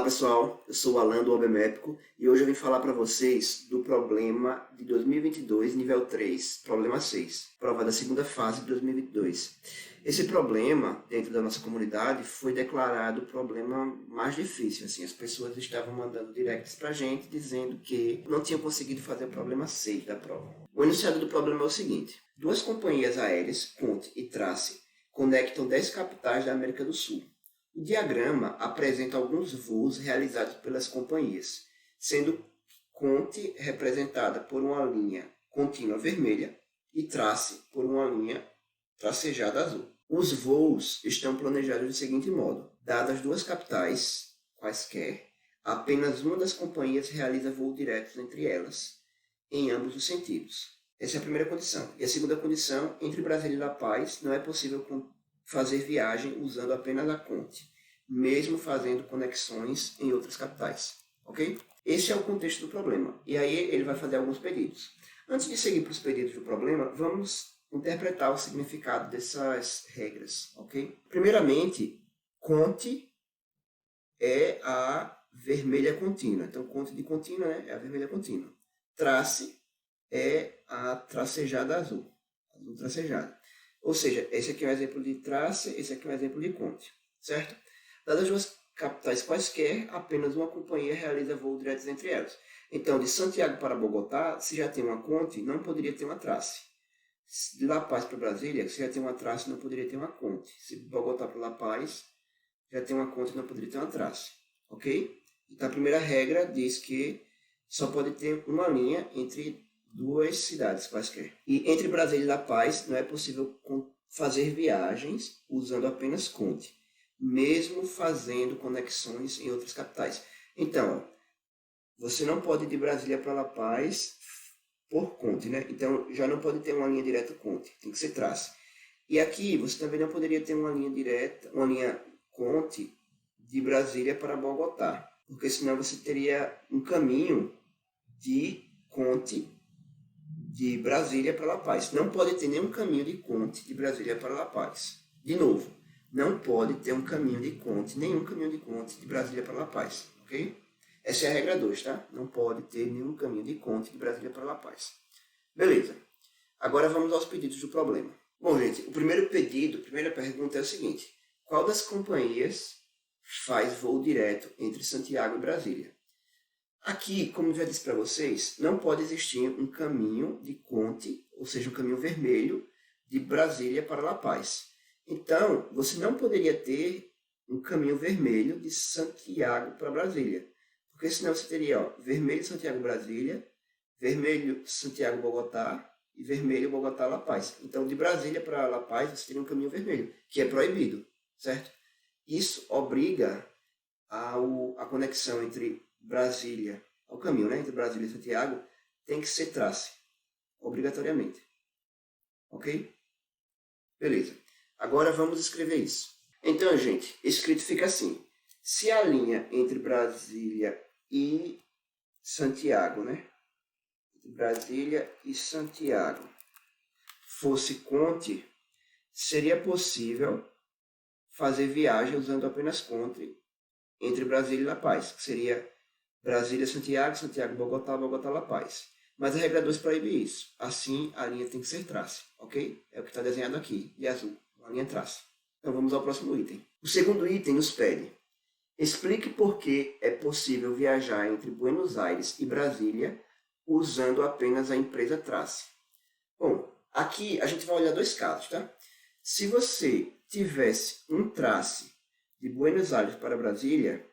pessoal, eu sou o Alan do OBMépico e hoje eu vim falar para vocês do problema de 2022, nível 3, problema 6, prova da segunda fase de 2022. Esse problema, dentro da nossa comunidade, foi declarado o problema mais difícil. Assim, as pessoas estavam mandando directs para a gente dizendo que não tinham conseguido fazer o problema 6 da prova. O enunciado do problema é o seguinte: duas companhias aéreas, Conte e Trace, conectam 10 capitais da América do Sul. O diagrama apresenta alguns voos realizados pelas companhias, sendo Conte representada por uma linha contínua vermelha e Trace por uma linha tracejada azul. Os voos estão planejados do seguinte modo: dadas duas capitais, quaisquer, apenas uma das companhias realiza voo direto entre elas, em ambos os sentidos. Essa é a primeira condição. E a segunda condição: entre Brasília e La Paz não é possível fazer viagem usando apenas a Conte, mesmo fazendo conexões em outras capitais, ok? Esse é o contexto do problema, e aí ele vai fazer alguns pedidos. Antes de seguir para os pedidos do problema, vamos interpretar o significado dessas regras, ok? Primeiramente, Conte é a vermelha contínua, então Conte de contínua, né, é a vermelha contínua. Trace é a tracejada azul tracejada. Ou seja, esse aqui é um exemplo de Trace, esse aqui é um exemplo de Conte, certo? Dadas duas capitais quaisquer, apenas uma companhia realiza voo direto entre elas. Então, de Santiago para Bogotá, se já tem uma Conte, não poderia ter uma Trace. De La Paz para Brasília, se já tem uma Trace, não poderia ter uma Conte. Se de Bogotá para La Paz, já tem uma Conte, não poderia ter uma Trace. Ok? Então, a primeira regra diz que só pode ter uma linha entre duas cidades quaisquer. E entre Brasília e La Paz não é possível fazer viagens usando apenas Conte, mesmo fazendo conexões em outras capitais. Então, você não pode ir de Brasília para La Paz por Conte, né? Então, já não pode ter uma linha direta Conte, tem que ser Trace. E aqui, você também não poderia ter uma linha direta, uma linha Conte de Brasília para Bogotá, porque senão você teria um caminho de Conte de Brasília para La Paz. Não pode ter nenhum caminho de Conte de Brasília para La Paz. De novo, não pode ter um caminho de Conte, nenhum caminho de Conte de Brasília para La Paz, ok? Essa é a regra 2, tá? Não pode ter nenhum caminho de Conte de Brasília para La Paz. Beleza. Agora vamos aos pedidos do problema. Bom, gente, o primeiro pedido, a primeira pergunta é o seguinte: qual das companhias faz voo direto entre Santiago e Brasília? Aqui, como eu já disse para vocês, não pode existir um caminho de Conte, ou seja, um caminho vermelho, de Brasília para La Paz. Então, você não poderia ter um caminho vermelho de Santiago para Brasília, porque senão você teria vermelho Santiago-Brasília, vermelho Santiago-Bogotá e vermelho Bogotá-La Paz. Então, de Brasília para La Paz, você teria um caminho vermelho, que é proibido, certo? Isso obriga a conexão entre Brasília, ao caminho, né, entre Brasília e Santiago, tem que ser Trace, obrigatoriamente. Ok? Beleza. Agora vamos escrever isso. Então, gente, escrito fica assim: se a linha entre Brasília e Santiago, né, entre Brasília e Santiago, fosse Conte, seria possível fazer viagem usando apenas Conte entre Brasília e La Paz, que seria Brasília-Santiago, Santiago-Bogotá, Bogotá-La Paz. Mas a regra 2 proíbe isso. Assim, a linha tem que ser Trace, ok? É o que está desenhado aqui, de azul, uma linha Trace. Então vamos ao próximo item. O segundo item nos pede: explique por que é possível viajar entre Buenos Aires e Brasília usando apenas a empresa Trace. Bom, aqui a gente vai olhar dois casos, tá? Se você tivesse um Trace de Buenos Aires para Brasília,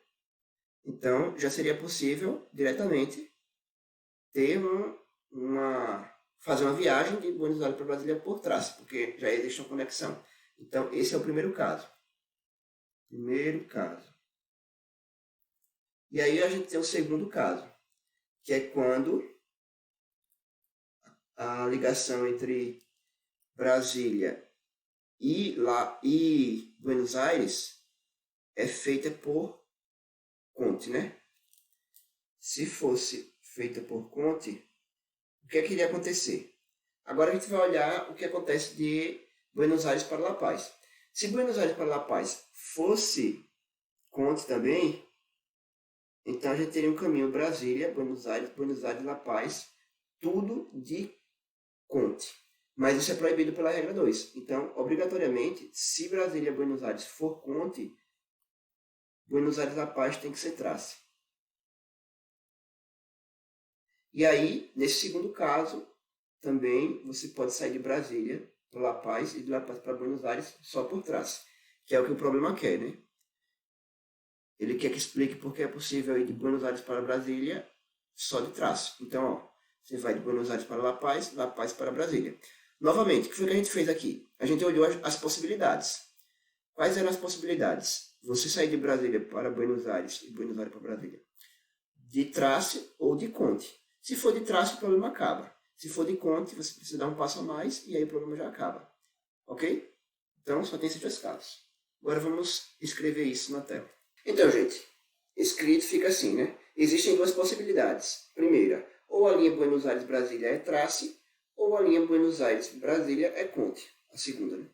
então já seria possível diretamente ter fazer uma viagem de Buenos Aires para Brasília por Trace, porque já existe uma conexão. Então esse é o primeiro caso. E aí a gente tem o segundo caso, que é quando a ligação entre Brasília e Buenos Aires é feita por Conte, né? Se fosse feita por Conte, o que é que iria acontecer? Agora a gente vai olhar o que acontece de Buenos Aires para La Paz. Se Buenos Aires para La Paz fosse Conte também, Então a gente teria um caminho Brasília, Buenos Aires, La Paz, tudo de conte. Mas isso é proibido pela regra 2. Então, obrigatoriamente, se Brasília, Buenos Aires for conte, Buenos Aires, La Paz tem que ser trace. E aí, nesse segundo caso, também você pode sair de Brasília para La Paz e de La Paz para Buenos Aires só por trace, que é o que o problema quer, né? Ele quer que explique porque é possível ir de Buenos Aires para Brasília só de traço. Então, ó, você vai de Buenos Aires para La Paz para Brasília. Novamente, o que foi que a gente fez aqui? A gente olhou as possibilidades. Quais eram as possibilidades? Você sair de Brasília para Buenos Aires e Buenos Aires para Brasília. De trace ou de conte. Se for de trace, o problema acaba. Se for de conte, você precisa dar um passo a mais e aí o problema já acaba. Ok? Então, só tem esses dois casos. Agora vamos escrever isso na tela. Então, gente, escrito fica assim, né? Existem duas possibilidades. Primeira, ou a linha Buenos Aires-Brasília é trace, ou a linha Buenos Aires-Brasília é conte. A segunda, né?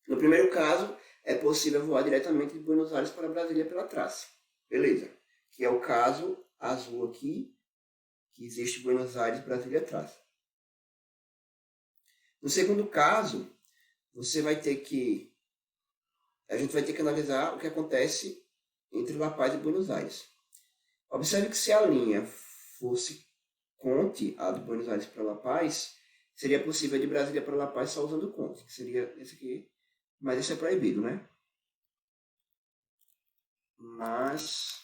No primeiro caso, é possível voar diretamente de Buenos Aires para Brasília pela trace. Beleza. Que é o caso azul aqui, que existe Buenos Aires-Brasília trace. No segundo caso, a gente vai ter que analisar o que acontece entre La Paz e Buenos Aires. Observe que se a linha fosse conte, a de Buenos Aires para La Paz, seria possível de Brasília para La Paz só usando conte, que seria esse aqui, mas isso é proibido, né? Mas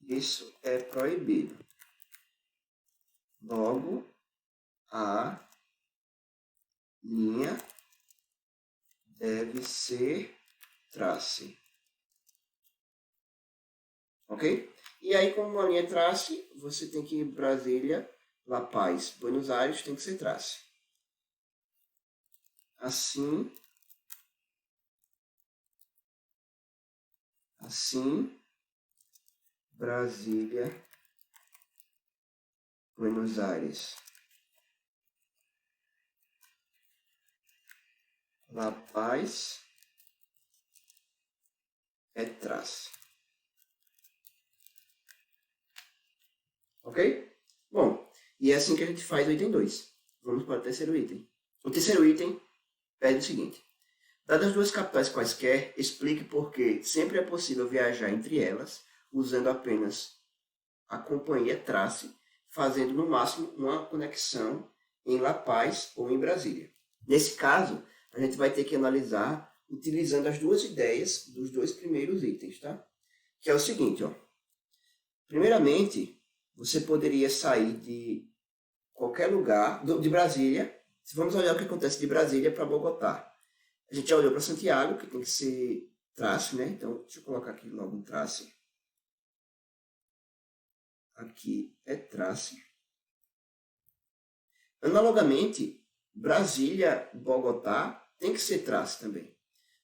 isso é proibido. Logo, a linha deve ser trace. Ok? E aí, como uma linha é trace, você tem que ir Brasília, La Paz, Buenos Aires, tem que ser trace. Assim, Brasília, Buenos Aires, La Paz é trace. Ok? Bom, e é assim que a gente faz o item 2. Vamos para o terceiro item. O terceiro item pede o seguinte. Dadas duas capitais quaisquer, explique por que sempre é possível viajar entre elas usando apenas a companhia trace, fazendo no máximo uma conexão em La Paz ou em Brasília. Nesse caso, a gente vai ter que analisar utilizando as duas ideias dos dois primeiros itens, tá? Que é o seguinte, ó. Primeiramente, você poderia sair de qualquer lugar, de Brasília. Vamos olhar o que acontece de Brasília para Bogotá. A gente já olhou para Santiago, que tem que ser trace, né? Então, deixa eu colocar aqui logo um trace. Aqui é trace. Analogamente, Brasília, Bogotá, tem que ser trace também.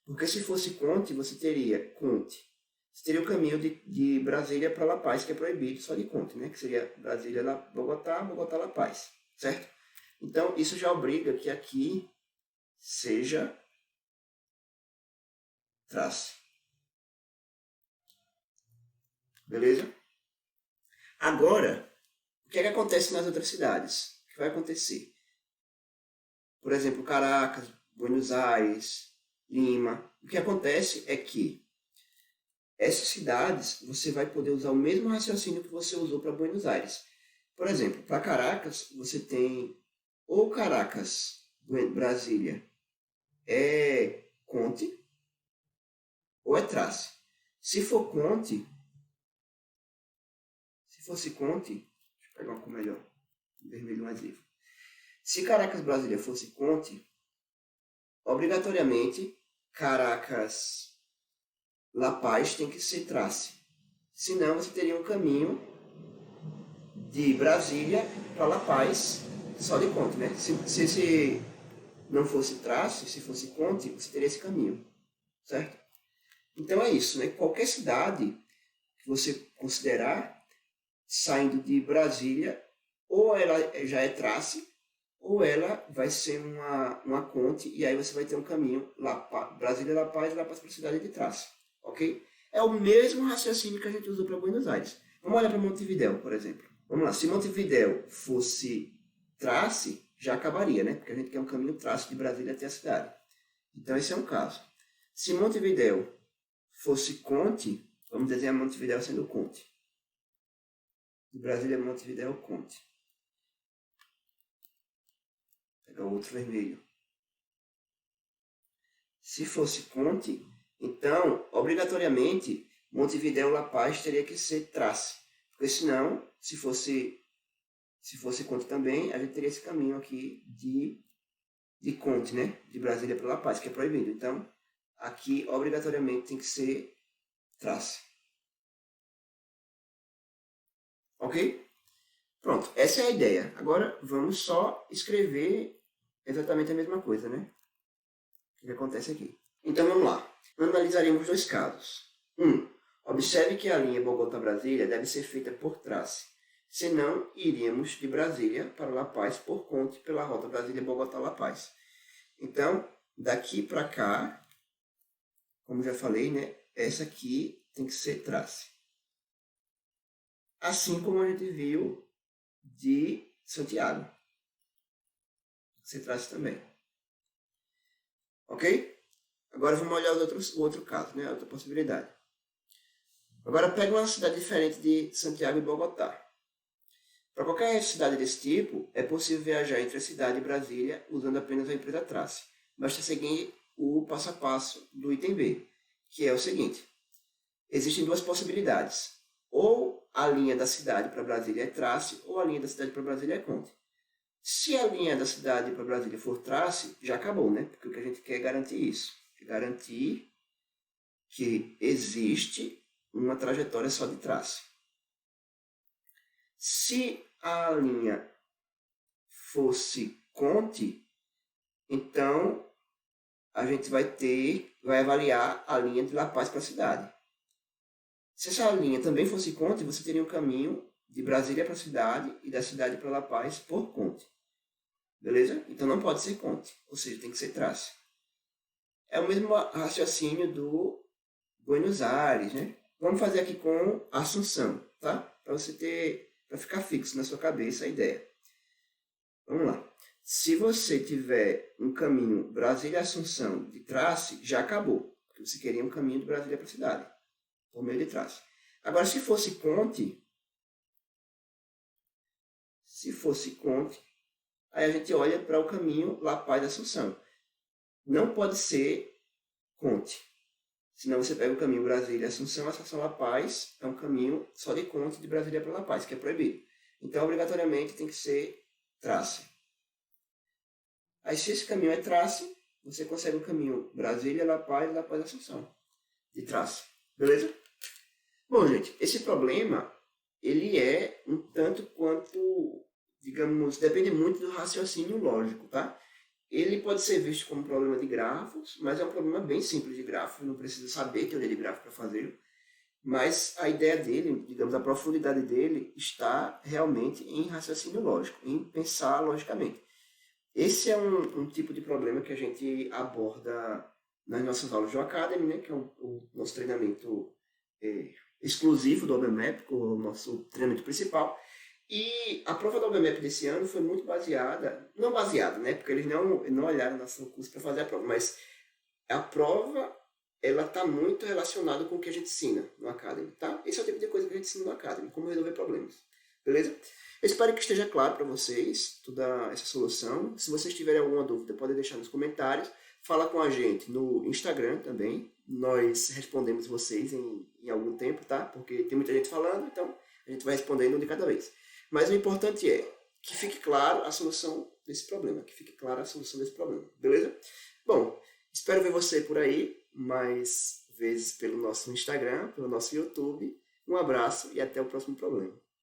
Porque se fosse conte, você teria conte. Você teria o caminho de Brasília para La Paz, que é proibido só de conte, né? Que seria Brasília, Bogotá, Bogotá, La Paz, certo? Então, isso já obriga que aqui seja trace. Beleza? Agora, o que é que acontece nas outras cidades? O que vai acontecer? Por exemplo, Caracas, Buenos Aires, Lima. O que acontece é que essas cidades, você vai poder usar o mesmo raciocínio que você usou para Buenos Aires. Por exemplo, para Caracas, você tem ou Caracas, Brasília, é conte, ou é trace. Se fosse conte, deixa eu pegar uma cor melhor, vermelho mais vivo. Se Caracas, Brasília fosse conte, obrigatoriamente, Caracas, La Paz tem que ser trace. Senão você teria um caminho de Brasília para La Paz só de conte, né? Se não fosse trace, se fosse conte, você teria esse caminho, certo? Então é isso, né? Qualquer cidade que você considerar saindo de Brasília, ou ela já é trace, ou ela vai ser uma conte, e aí você vai ter um caminho Brasília, La Paz para a cidade de trace. Ok? É o mesmo raciocínio que a gente usou para Buenos Aires. Vamos olhar para Montevidéu, por exemplo. Vamos lá, se Montevidéu fosse trace, já acabaria, né? Porque a gente quer um caminho trace de Brasília até a cidade. Então esse é um caso. Se Montevidéu fosse conte, vamos desenhar Montevidéu sendo conte. De Brasília a Montevidéu, conte. Pegar o outro vermelho. Se fosse conte, então, obrigatoriamente, Montevidéu La Paz teria que ser trace. Porque senão, se fosse conte também, a gente teria esse caminho aqui de conte, né? De Brasília para La Paz, que é proibido. Então, aqui, obrigatoriamente, tem que ser trace. Ok? Pronto, essa é a ideia. Agora, vamos só escrever exatamente a mesma coisa, né? O que acontece aqui. Então, vamos lá. Analisaremos dois casos. 1. Observe que a linha Bogotá-Brasília deve ser feita por trace. Senão, iríamos de Brasília para La Paz por conte pela rota Brasília-Bogotá-La Paz. Então, daqui para cá, como já falei, né? Essa aqui tem que ser trace. Assim como a gente viu de Santiago. Ser trace também. Ok? Agora vamos olhar o outro caso, né? A outra possibilidade. Agora pega uma cidade diferente de Santiago e Bogotá. Para qualquer cidade desse tipo, é possível viajar entre a cidade e Brasília usando apenas a empresa trace. Basta seguir o passo a passo do item B, que é o seguinte. Existem duas possibilidades. Ou a linha da cidade para Brasília é trace, ou a linha da cidade para Brasília é conte. Se a linha da cidade para Brasília for trace, já acabou, né? Porque o que a gente quer é garantir isso. É garantir que existe uma trajetória só de trace. Se a linha fosse conte, então a gente vai avaliar a linha de La Paz para a cidade. Se essa linha também fosse conte, você teria um caminho de Brasília para a cidade e da cidade para La Paz por conte. Beleza? Então não pode ser conte, ou seja, tem que ser trace. É o mesmo raciocínio do Buenos Aires, né? Vamos fazer aqui com Assunção, tá? Para ficar fixo na sua cabeça a ideia. Vamos lá. Se você tiver um caminho Brasília-Assunção de trace, já acabou. Porque você queria um caminho de Brasília para a cidade, por meio de trace. Agora, se fosse conte, aí a gente olha para o caminho La Paz-Assunção. Não pode ser conte. Senão você pega o caminho Brasília-Assunção, Assunção-La Paz, é um caminho só de conte de Brasília para La Paz, que é proibido. Então, obrigatoriamente, tem que ser trace. Aí, se esse caminho é trace, você consegue o caminho Brasília-La Paz-Assunção, de trace. Beleza? Bom, gente, esse problema, ele é um tanto quanto, digamos, depende muito do raciocínio lógico, tá? Ele pode ser visto como um problema de grafos, mas é um problema bem simples de grafos, não precisa saber teoria de grafo para fazê-lo. Mas a ideia dele, digamos, a profundidade dele está realmente em raciocínio lógico, em pensar logicamente. Esse é um tipo de problema que a gente aborda nas nossas aulas do Academy, né, que é o nosso treinamento exclusivo do OBMAP, o nosso treinamento principal. E a prova do OBMAP desse ano foi muito não baseada, né, porque eles não olharam nosso curso para fazer a prova, mas a prova ela está muito relacionada com o que a gente ensina no Academy, tá? Esse é o tipo de coisa que a gente ensina no Academy, como resolver problemas, beleza? Eu espero que esteja claro para vocês toda essa solução. Se vocês tiverem alguma dúvida, podem deixar nos comentários. Fala com a gente no Instagram também. Nós respondemos vocês em algum tempo, tá? Porque tem muita gente falando, então a gente vai respondendo um de cada vez. Mas o importante é que fique claro a solução desse problema. Beleza? Bom, espero ver você por aí mais vezes pelo nosso Instagram, pelo nosso YouTube. Um abraço e até o próximo problema.